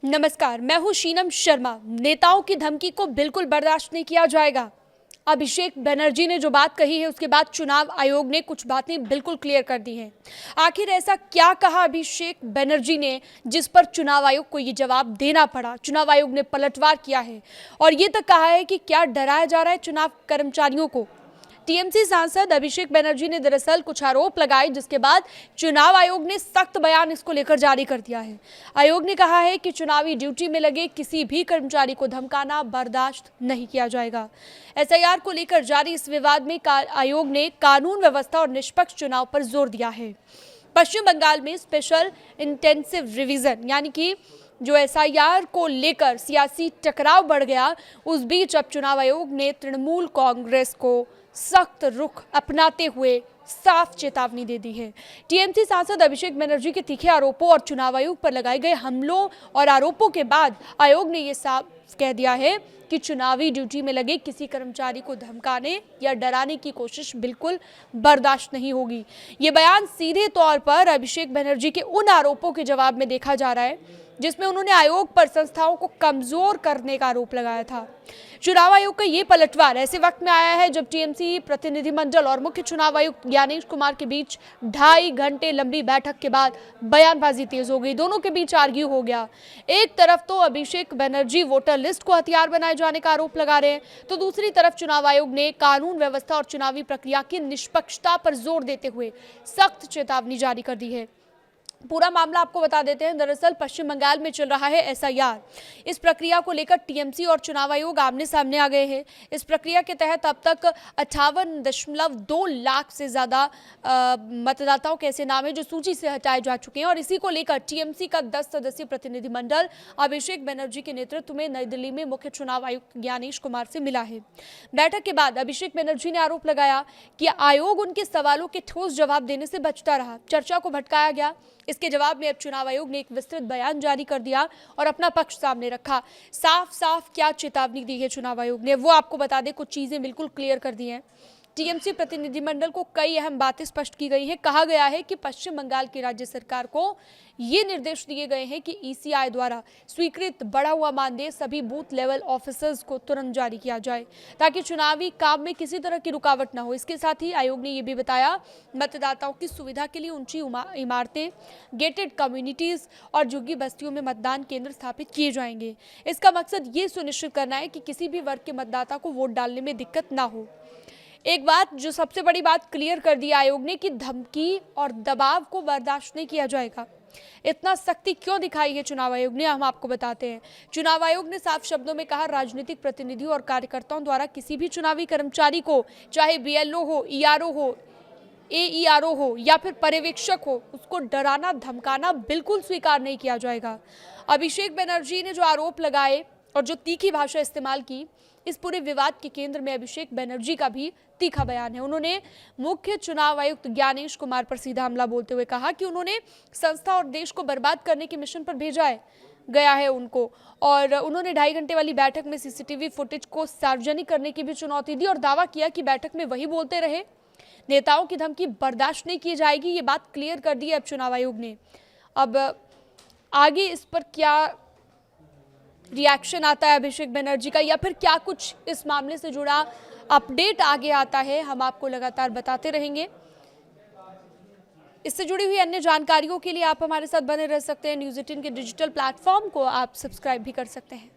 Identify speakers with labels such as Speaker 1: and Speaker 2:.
Speaker 1: नमस्कार, मैं हूं शीनम शर्मा। नेताओं की धमकी को बिल्कुल बर्दाश्त नहीं किया जाएगा। अभिषेक बनर्जी ने जो बात कही है उसके बाद चुनाव आयोग ने कुछ बातें बिल्कुल क्लियर कर दी हैं। आखिर ऐसा क्या कहा अभिषेक बनर्जी ने जिस पर चुनाव आयोग को ये जवाब देना पड़ा। चुनाव आयोग ने पलटवार किया है और ये तक कहा है कि क्या डराया जा रहा है चुनाव कर्मचारियों को। टीएमसी सांसद अभिषेक बनर्जी ने दरअसल कुछ आरोप लगाए, जिसके बाद चुनाव आयोग ने सख्त बयान इसको लेकर जारी कर दिया है। आयोग ने कहा है कि चुनावी ड्यूटी में लगे किसी भी कर्मचारी को धमकाना बर्दाश्त नहीं किया जाएगा। एसआईआर को लेकर जारी इस विवाद में आयोग ने कानून व्यवस्था और निष्पक्ष चुनाव पर जोर दिया है। पश्चिम बंगाल में स्पेशल इंटेंसिव रिवीजन यानी कि जो एसआईआर को लेकर सियासी टकराव बढ़ गया, उस बीच अब चुनाव आयोग ने तृणमूल कांग्रेस को सख्त रुख अपनाते हुए साफ चेतावनी दे दी है। टीएमसी सांसद अभिषेक बनर्जी के तीखे आरोपों और चुनाव आयोग पर लगाए गए हमलों और आरोपों के बाद आयोग ने यह साफ कह दिया है कि चुनावी ड्यूटी में लगे किसी कर्मचारी को धमकाने या डराने की कोशिश बिल्कुल बर्दाश्त नहीं होगी। ये बयान सीधे तौर पर अभिषेक बनर्जी के उन आरोपों के जवाब में देखा जा रहा है जिसमें उन्होंने आयोग पर संस्थाओं को कमजोर करने का आरोप लगाया था। चुनाव आयोग का ये पलटवार ऐसे वक्त में आया है जब टीएमसी प्रतिनिधिमंडल और मुख्य चुनाव आयुक्त ज्ञानेश कुमार के बीच 2.5 घंटे लंबी बैठक के बाद बयानबाजी तेज हो गई। दोनों के बीच आर्ग्यू हो गया। एक तरफ तो अभिषेक बनर्जी वोटर लिस्ट को हथियार बनाए जाने का आरोप लगा रहे हैं, तो दूसरी तरफ चुनाव आयोग ने कानून व्यवस्था और चुनावी प्रक्रिया की निष्पक्षता पर जोर देते हुए सख्त चेतावनी जारी कर दी है। पूरा मामला आपको बता देते हैं। दरअसल पश्चिम बंगाल में चल रहा है एसआईआर। इस प्रक्रिया को लेकर टीएमसी और चुनाव आयोग आमने सामने आ गए हैं। इस प्रक्रिया के तहत अब तक 58.2 लाख से ज्यादा मतदाताओं के ऐसे नाम हैं जो सूची से हटाए जा चुके हैं और इसी को लेकर टीएमसी का 10 सदस्यीय प्रतिनिधिमंडल अभिषेक बनर्जी के नेतृत्व में नई दिल्ली में मुख्य चुनाव आयुक्त ज्ञानेश कुमार से मिला है। बैठक के बाद अभिषेक बनर्जी ने आरोप लगाया कि आयोग उनके सवालों के ठोस जवाब देने से बचता रहा, चर्चा को भटकाया गया। इसके जवाब में अब चुनाव आयोग ने एक विस्तृत बयान जारी कर दिया और अपना पक्ष सामने रखा। साफ साफ क्या चेतावनी दी है चुनाव आयोग ने, वो आपको बता दें। कुछ चीजें बिल्कुल क्लियर कर दी हैं। टीएमसी प्रतिनिधिमंडल को कई अहम बातें स्पष्ट की गई है। कहा गया है कि पश्चिम बंगाल की राज्य सरकार को ये निर्देश दिए गए हैं कि ईसीआई द्वारा स्वीकृत बढ़ा हुआ मानदेय सभी बूथ लेवल ऑफिसर्स को तुरंत जारी किया जाए ताकि चुनावी काम में किसी तरह की रुकावट न हो। इसके साथ ही आयोग ने यह भी बताया मतदाताओं की सुविधा के लिए ऊंची इमारतें, गेटेड कम्युनिटीज और झुग्गी बस्तियों में मतदान केंद्र स्थापित किए जाएंगे। इसका मकसद ये सुनिश्चित करना है कि किसी भी वर्ग के मतदाता को वोट डालने में दिक्कत ना हो। एक बात जो सबसे बड़ी बात क्लियर कर दी आयोग ने कि धमकी और दबाव को बर्दाश्त नहीं किया जाएगा। इतना सख्ती क्यों दिखाई है चुनाव आयोग ने, हम आपको बताते हैं। चुनाव आयोग ने साफ शब्दों में कहा, राजनीतिक प्रतिनिधियों और कार्यकर्ताओं द्वारा किसी भी चुनावी कर्मचारी को, चाहे बीएलओ हो, ईआरओ हो, एईआरओ हो या फिर पर्यवेक्षक हो, उसको डराना धमकाना बिल्कुल स्वीकार नहीं किया जाएगा। अभिषेक बनर्जी ने जो आरोप लगाए और जो तीखी भाषा इस्तेमाल की, इस पूरे विवाद के केंद्र में अभिषेक बनर्जी का भी तीखा बयान है। उन्होंने मुख्य चुनाव आयुक्त ज्ञानेश कुमार पर सीधा हमला बोलते हुए कहा कि उन्होंने संस्था और देश को बर्बाद करने के मिशन पर भेजा गया है उनको, और उन्होंने 2.5 घंटे वाली बैठक में सीसीटीवी फुटेज को सार्वजनिक करने की भी चुनौती दी और दावा किया कि बैठक में वही बोलते रहे, नेताओं की धमकी बर्दाश्त नहीं की जाएगी। ये बात क्लियर कर दी है अब चुनाव आयोग ने। अब आगे इस पर क्या रिएक्शन आता है अभिषेक बनर्जी का, या फिर क्या कुछ इस मामले से जुड़ा अपडेट आगे आता है, हम आपको लगातार बताते रहेंगे। इससे जुड़ी हुई अन्य जानकारियों के लिए आप हमारे साथ बने रह सकते हैं। न्यूज़ 18 के डिजिटल प्लेटफॉर्म को आप सब्सक्राइब भी कर सकते हैं।